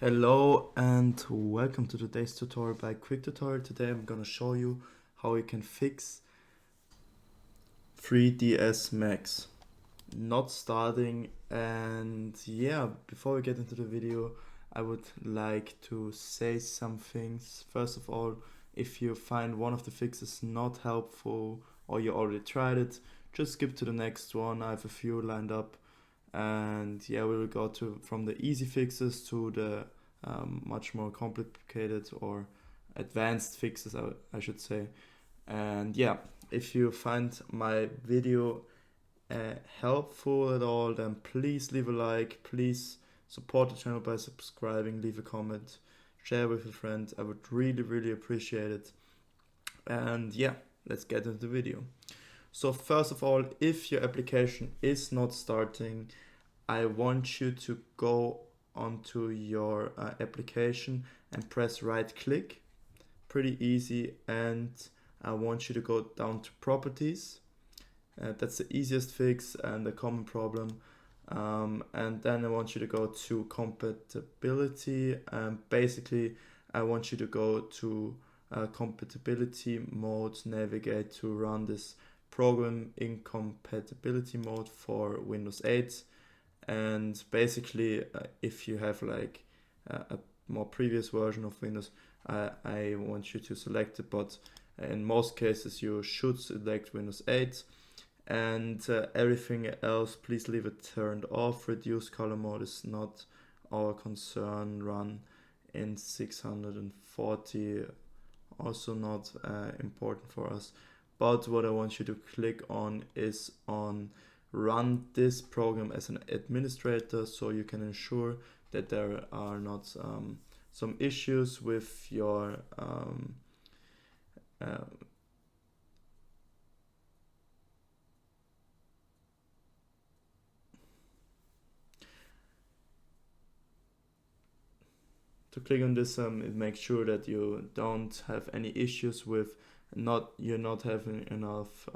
Hello and welcome to today's tutorial by Quick Tutorial. Today I'm gonna show you how you can fix 3ds Max not starting. And yeah, before we get into the video, I would like to say some things. First of all, if you find one of the fixes not helpful or you already tried it, just skip to the next one. I have a few lined up. And yeah, we will go from the easy fixes to the much more complicated or advanced fixes, I should say. And yeah, if you find my video helpful at all, then please leave a like, please support the channel by subscribing, leave a comment, share with a friend. I would really appreciate it. And yeah, let's get into the video. So first of all, if your application is not starting, I want you to go onto your application and press right click. Pretty easy. And I want you to go down to properties. That's the easiest fix and a common problem. And then I want you to go to compatibility. Basically, I want you to go to compatibility mode, navigate to run this program in compatibility mode for Windows 8. And basically, if you have like a more previous version of Windows, I want you to select it, but in most cases you should select Windows 8. And everything else, please leave it turned off. Reduce color mode is not our concern. Run in 640, also not important for us. But what I want you to click on is on run this program as an administrator, so you can ensure that there are not some issues with your to click on this, it makes sure that you don't have any issues with you're not having enough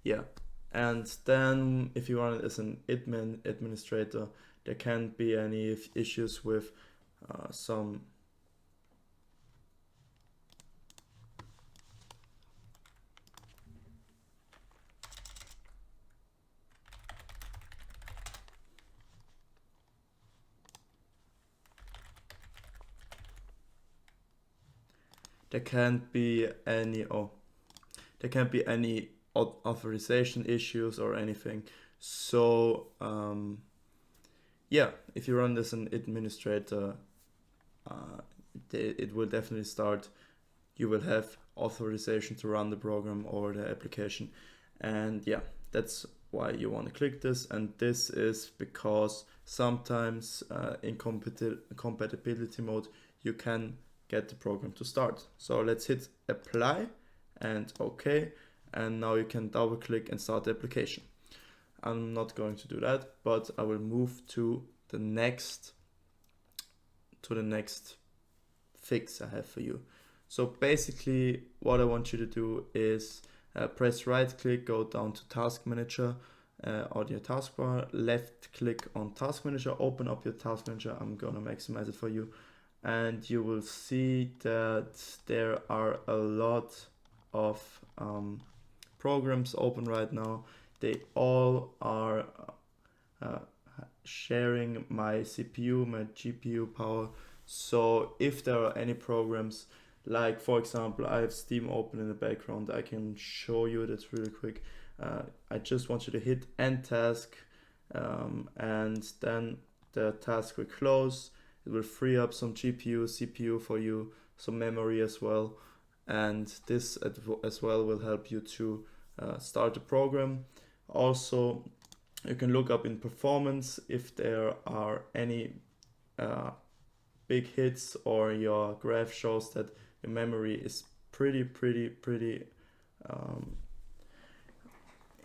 yeah. And then if you run it as an administrator, there can't be any issues with some there can't be any authorization issues or anything. So yeah, if you run this as an administrator, it will definitely start. You will have authorization to run the program or the application. And yeah, that's why you want to click this. And this is because sometimes in compatibility mode you can get the program to start. So let's hit apply and OK, and now you can double click and start the application. I'm not going to do that, but I will move to the next fix I have for you. So basically what I want you to do is press right click, go down to task manager on your taskbar, left click on task manager, open up your task manager. I'm gonna maximize it for you, and you will see that there are a lot of programs open right now. They all are sharing my CPU, my GPU power. So if there are any programs, like for example, I have Steam open in the background, I can show you that really quick. I just want you to hit end task, and then the task will close. It will free up some GPU, CPU for you, some memory as well. And this as well will help you to start the program. Also, you can look up in performance if there are any big hits, or your graph shows that your memory is pretty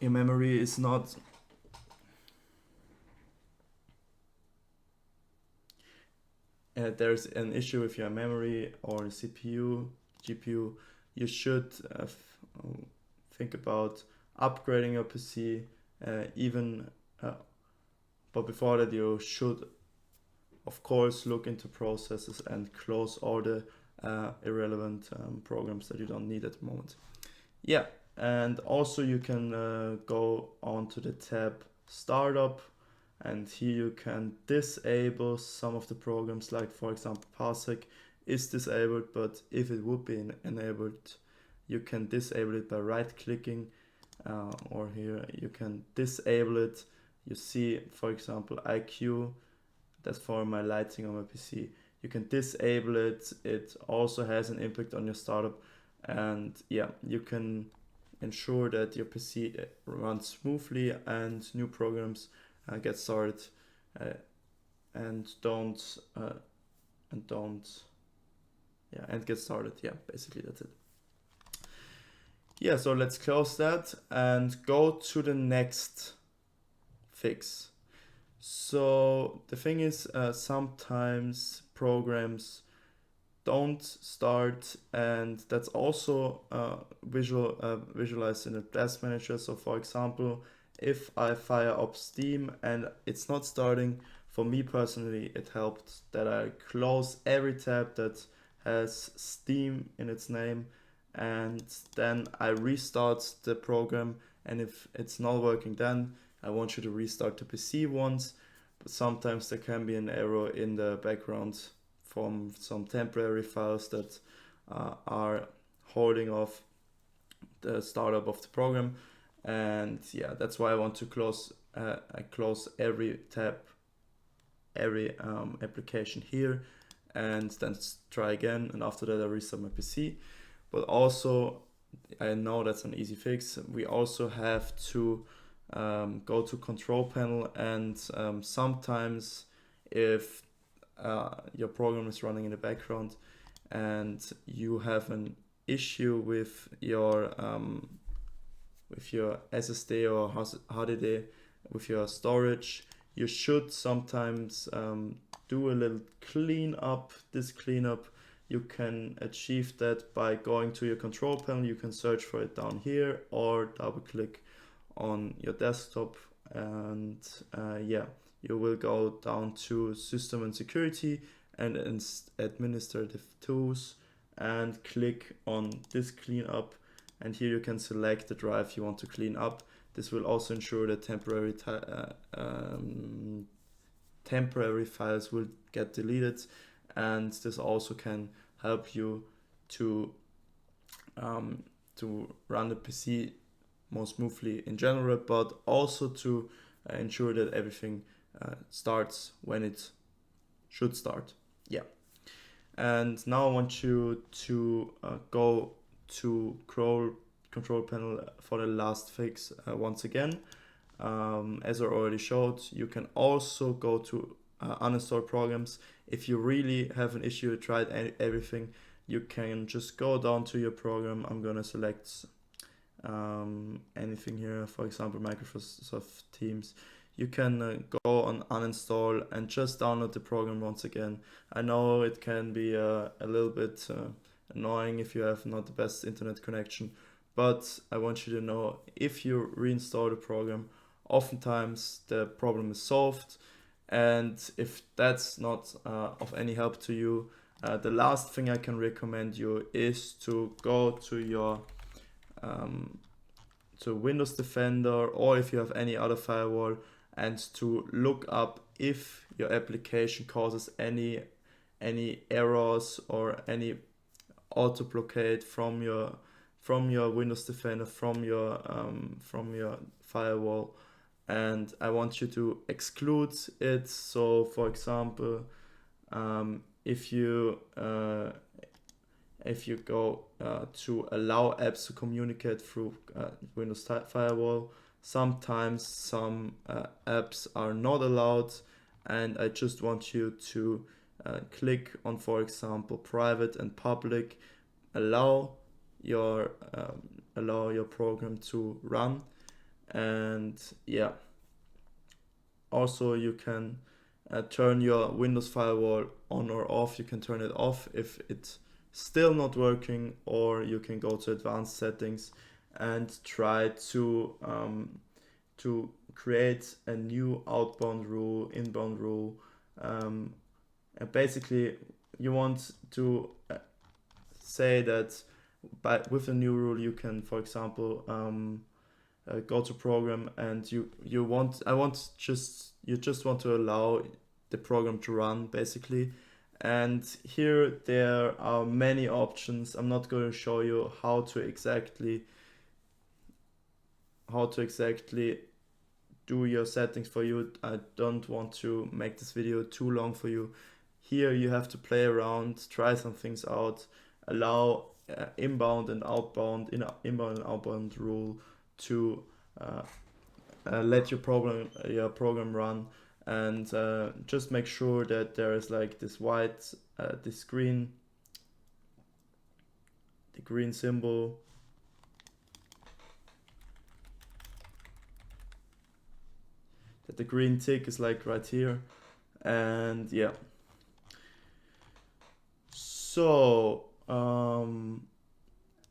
your memory is not there's an issue with your memory or CPU, GPU, you should think about upgrading your PC even but before that you should of course look into processes and close all the irrelevant programs that you don't need at the moment. Yeah, and also you can go on to the tab startup, and here you can disable some of the programs, like for example parsec is disabled, but if it would be enabled, you can disable it by right clicking, or here you can disable it. You see, for example, IQ, that's for my lighting on my PC. You can disable it. It also has an impact on your startup, and yeah, you can ensure that your PC runs smoothly and new programs get started, and get started. Yeah, basically that's it. Yeah, so let's close that and go to the next fix. So the thing is, sometimes programs don't start, and that's also visualized in the task manager. So for example, if I fire up Steam and it's not starting, for me personally it helped that I close every tab that has Steam in its name, and then I restart the program, and if it's not working, then I want you to restart the PC once. But sometimes there can be an error in the background from some temporary files that are holding off the startup of the program, and yeah, that's why I want to close every tab, every application here, and then try again, and after that I restart my PC. But also, I know that's an easy fix, we also have to go to control panel, and sometimes if your program is running in the background and you have an issue with your SSD or HDD, with your storage, you should sometimes do a little cleanup. This cleanup, you can achieve that by going to your control panel. You can search for it down here or double click on your desktop, and yeah, you will go down to system and security and administrative tools and click on this cleanup, and here you can select the drive you want to clean up. This will also ensure that temporary files will get deleted, and this also can help you to run the PC more smoothly in general, but also to ensure that everything starts when it should start. Yeah. And now I want you to go to control panel for the last fix once again. As I already showed, you can also go to uninstall programs. If you really have an issue, tried everything, you can just go down to your program. I'm gonna select anything here, for example Microsoft Teams. You can go on uninstall and just download the program once again. I know it can be a little bit annoying if you have not the best internet connection, but I want you to know, if you reinstall the program, oftentimes the problem is solved. And if that's not of any help to you, the last thing I can recommend you is to go to your to Windows Defender, or if you have any other firewall, and to look up if your application causes any errors or any auto blockade from your Windows Defender, from your firewall, and I want you to exclude it. So for example, if you go to allow apps to communicate through Windows Firewall, sometimes some apps are not allowed, and I just want you to click on, for example, private and public, allow your program to run. And yeah, also you can turn your Windows Firewall on or off. You can turn it off if it's still not working, or you can go to advanced settings and try to to create a new outbound rule, inbound rule, and basically you want to say that with a new rule you can, for example, go to program, and you just want to allow the program to run basically. And here there are many options. I'm not going to show you how to exactly do your settings for you. I don't want to make this video too long for you. Here you have to play around, try some things out, allow inbound and outbound rule to let your program run, and just make sure that there is like this white the green symbol, that the green tick is like right here. And yeah, so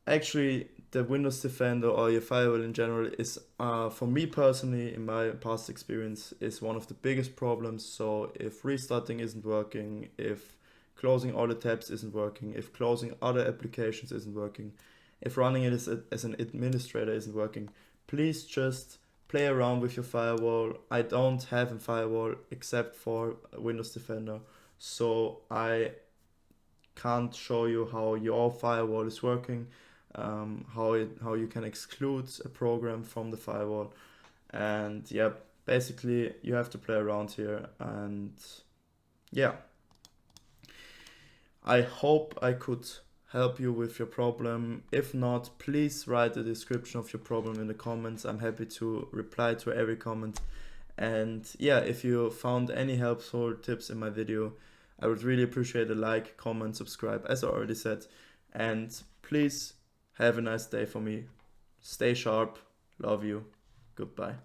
actually the Windows Defender or your firewall in general is, for me personally, in my past experience, is one of the biggest problems. So if restarting isn't working, if closing all the tabs isn't working, if closing other applications isn't working, if running it as an administrator isn't working, please just play around with your firewall. I don't have a firewall except for Windows Defender, so I can't show you how your firewall is working, how you can exclude a program from the firewall. And yeah, basically you have to play around here. And yeah, I hope I could help you with your problem. If not, please write the description of your problem in the comments. I'm happy to reply to every comment. And yeah, if you found any helpful tips in my video, I would really appreciate a like, comment, subscribe, as I already said. And please have a nice day for me. Stay sharp. Love you. Goodbye.